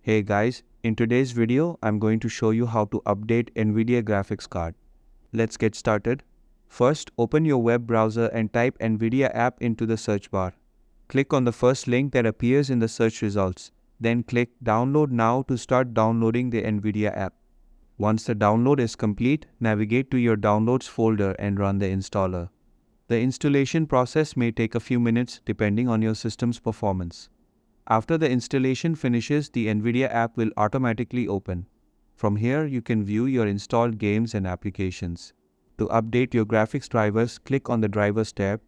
Hey guys, in today's video, I'm going to show you how to update Nvidia graphics card. Let's get started. First, open your web browser and type Nvidia app into the search bar. Click on the first link that appears in the search results. Then click Download Now to start downloading the Nvidia app. Once the download is complete, navigate to your Downloads folder and run the installer. The installation process may take a few minutes depending on your system's performance. After the installation finishes, the Nvidia app will automatically open. From here, you can view your installed games and applications. To update your graphics drivers, click on the Drivers tab.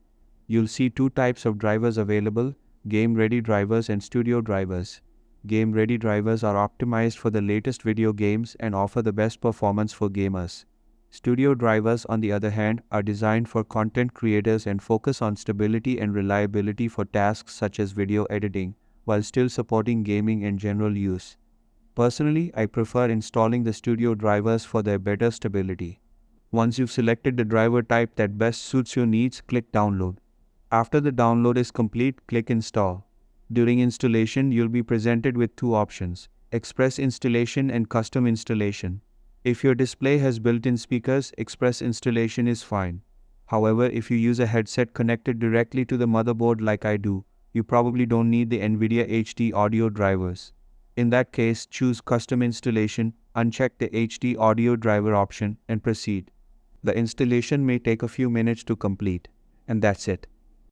You'll see two types of drivers available: Game-Ready drivers and Studio drivers. Game-Ready drivers are optimized for the latest video games and offer the best performance for gamers. Studio drivers, on the other hand, are designed for content creators and focus on stability and reliability for tasks such as video editing, while still supporting gaming and general use. Personally, I prefer installing the studio drivers for their better stability. Once you've selected the driver type that best suits your needs, click Download. After the download is complete, click Install. During installation, you'll be presented with two options: Express installation and Custom installation. If your display has built-in speakers, Express installation is fine. However, if you use a headset connected directly to the motherboard like I do, you probably don't need the Nvidia HD audio drivers. In that case, choose Custom installation, uncheck the HD audio driver option, and proceed. The installation may take a few minutes to complete. And that's it.